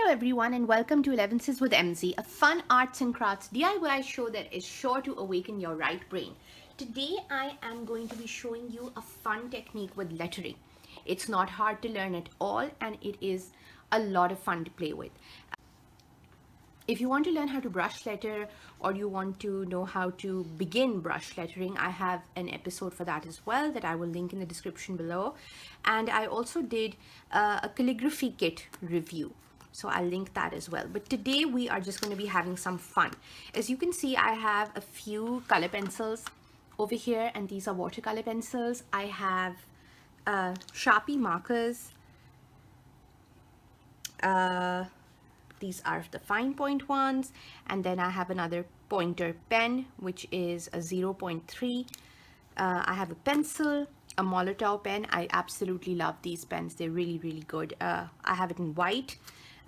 Hello everyone and welcome to Elevenses with MZ, a fun arts and crafts DIY show that is sure to awaken your right brain. Today I am going to be showing you a fun technique with lettering. It's not hard to learn at all and it is a lot of fun to play with. If you want to learn how to brush letter or you want to know how to begin brush lettering, I have an episode for that as well that I will link in the description below. And I also did a calligraphy kit review. So I'll link that as well. But today we are just going to be having some fun. As you can see, I have a few color pencils over here and these are watercolor pencils. I have Sharpie markers. These are the fine point ones, and then I have another pointer pen which is a 0.3. I have a pencil, a Molotov pen. I absolutely love these pens, they're really good. I have it in white.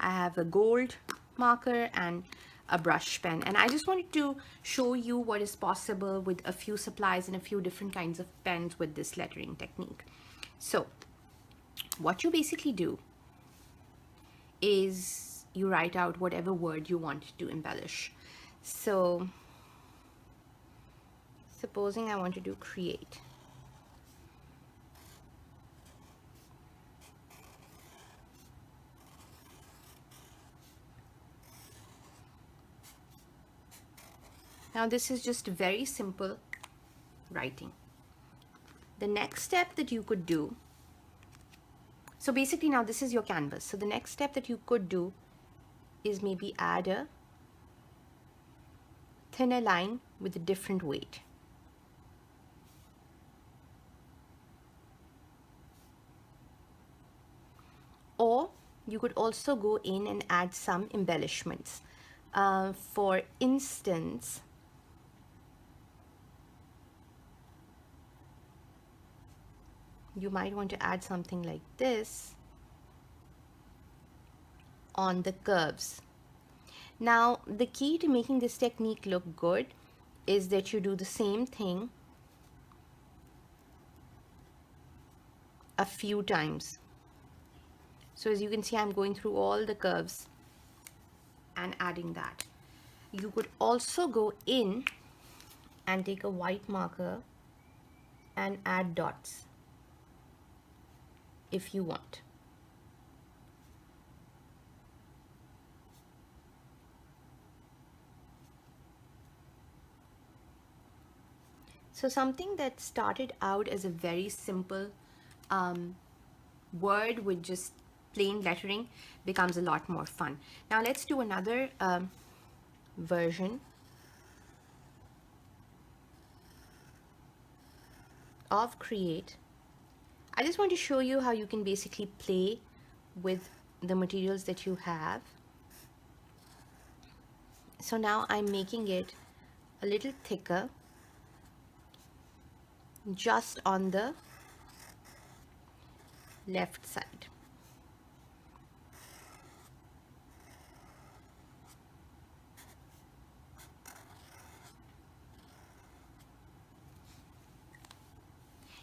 I have a gold marker and a brush pen, and I just wanted to show you what is possible with a few supplies and a few different kinds of pens with this lettering technique. So what you basically do is you write out whatever word you want to embellish. So supposing I want to do create. Now this is just very simple writing. The next step that you could do, so basically now this is your canvas. So the next step that you could do is maybe add a thinner line with a different weight. Or you could also go in and add some embellishments. For instance, you might want to add something like this on the curves. Now the key to making this technique look good is that you do the same thing a few times. So as you can see, I'm going through all the curves and adding that. You could also go in and take a white marker and add dots if you want. So something that started out as a very simple word with just plain lettering becomes a lot more fun. Now let's do another version of create. I just want to show you how you can basically play with the materials that you have. So now I'm making it a little thicker just on the left side.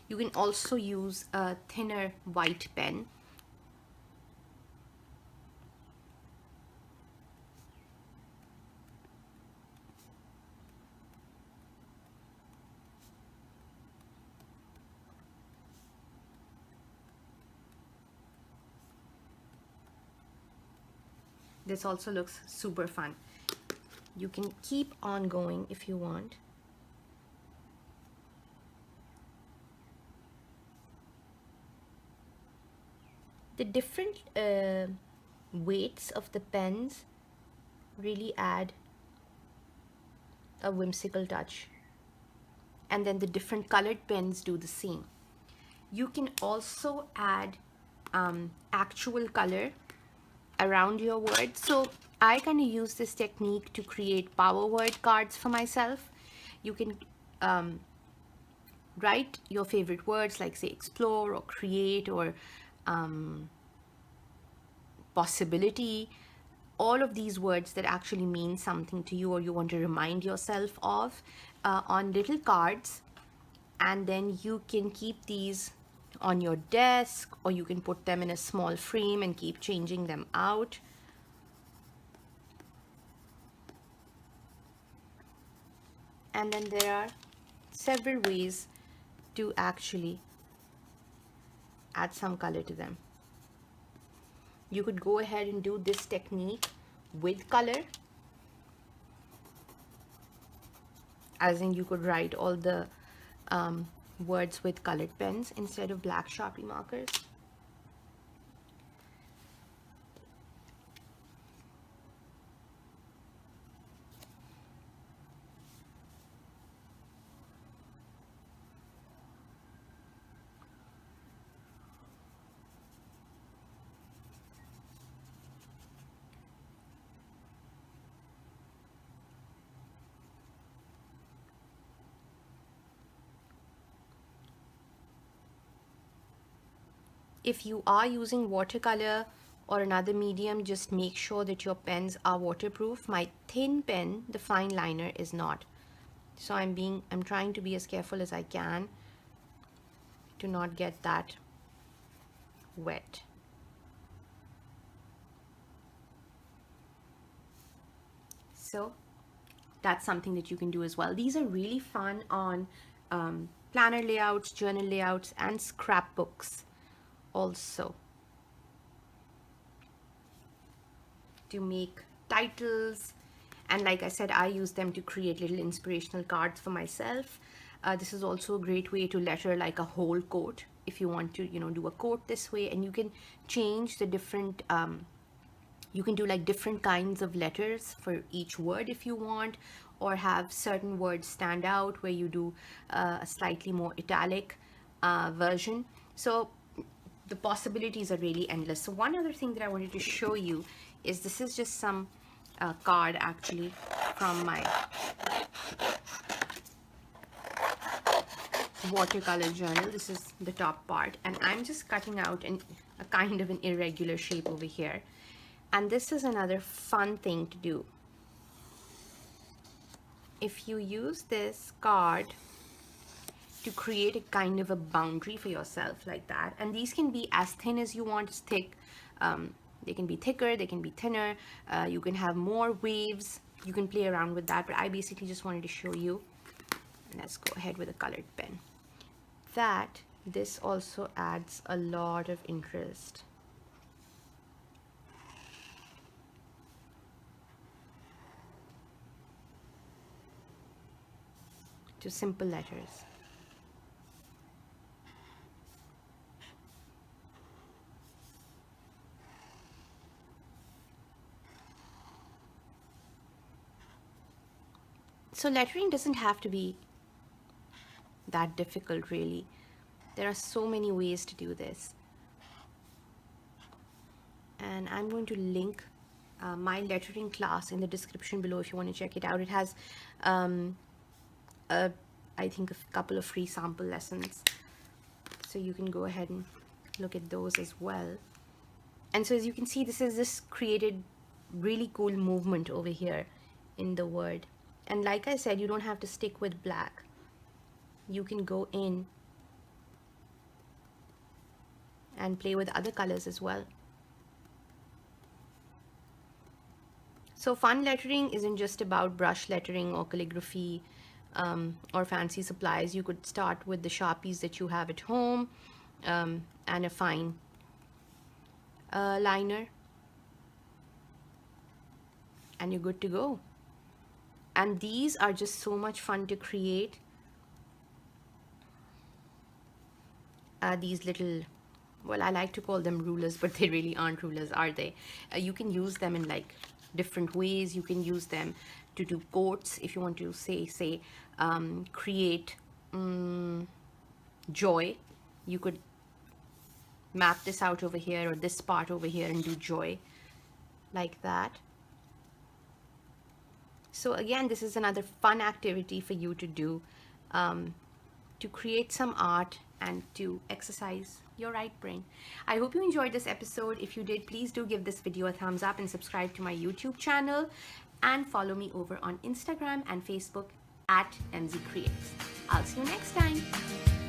You can also use a thinner white pen. This also looks super fun. You can keep on going if you want. The different weights of the pens really add a whimsical touch, and then the different colored pens do the same. You can also add actual color around your word. So I kind of use this technique to create power word cards for myself. You can write your favorite words like say explore or create or possibility, all of these words that actually mean something to you or you want to remind yourself of on little cards, and then you can keep these on your desk or you can put them in a small frame and keep changing them out. And then there are several ways to actually add some color to them. You could go ahead and do this technique with color, as in you could write all the words with colored pens instead of black Sharpie markers. If you are using watercolor or another medium, just make sure that your pens are waterproof. My thin pen, the fine liner, is not. So I'm trying to be as careful as I can to not get that wet. So that's something that you can do as well. These are really fun on planner layouts, journal layouts, and scrapbooks also, to make titles. And like I said, I use them to create little inspirational cards for myself. This is also a great way to letter like a whole quote if you want to, do a quote this way. And you can change the different you can do like different kinds of letters for each word if you want, or have certain words stand out where you do a slightly more italic version. So the possibilities are really endless. So one other thing that I wanted to show you is, this is just some card actually from my watercolor journal. This is the top part, and I'm just cutting out a kind of an irregular shape over here. And this is another fun thing to do. If you use this card to create a kind of a boundary for yourself like that, and these can be as thin as you want, as thick, they can be thicker, they can be thinner, you can have more waves, you can play around with that. But I basically just wanted to show you, and let's go ahead with a colored pen, that this also adds a lot of interest to simple letters. So lettering doesn't have to be that difficult, really. There are so many ways to do this. And I'm going to link my lettering class in the description below if you want to check it out. It has, I think, a couple of free sample lessons. So you can go ahead and look at those as well. And so as you can see, this created really cool movement over here in the word. And like I said, you don't have to stick with black. You can go in and play with other colors as well. So fun lettering isn't just about brush lettering or calligraphy or fancy supplies. You could start with the Sharpies that you have at home and a fine liner, and you're good to go. And these are just so much fun to create. These little, well, I like to call them rulers, but they really aren't rulers, are they? You can use them in like different ways. You can use them to do quotes if you want to say create joy. You could map this out over here, or this part over here, and do joy like that. So again, this is another fun activity for you to do, to create some art and to exercise your right brain. I hope you enjoyed this episode. If you did, please do give this video a thumbs up and subscribe to my YouTube channel, and follow me over on Instagram and Facebook at MZ Creates. I'll see you next time.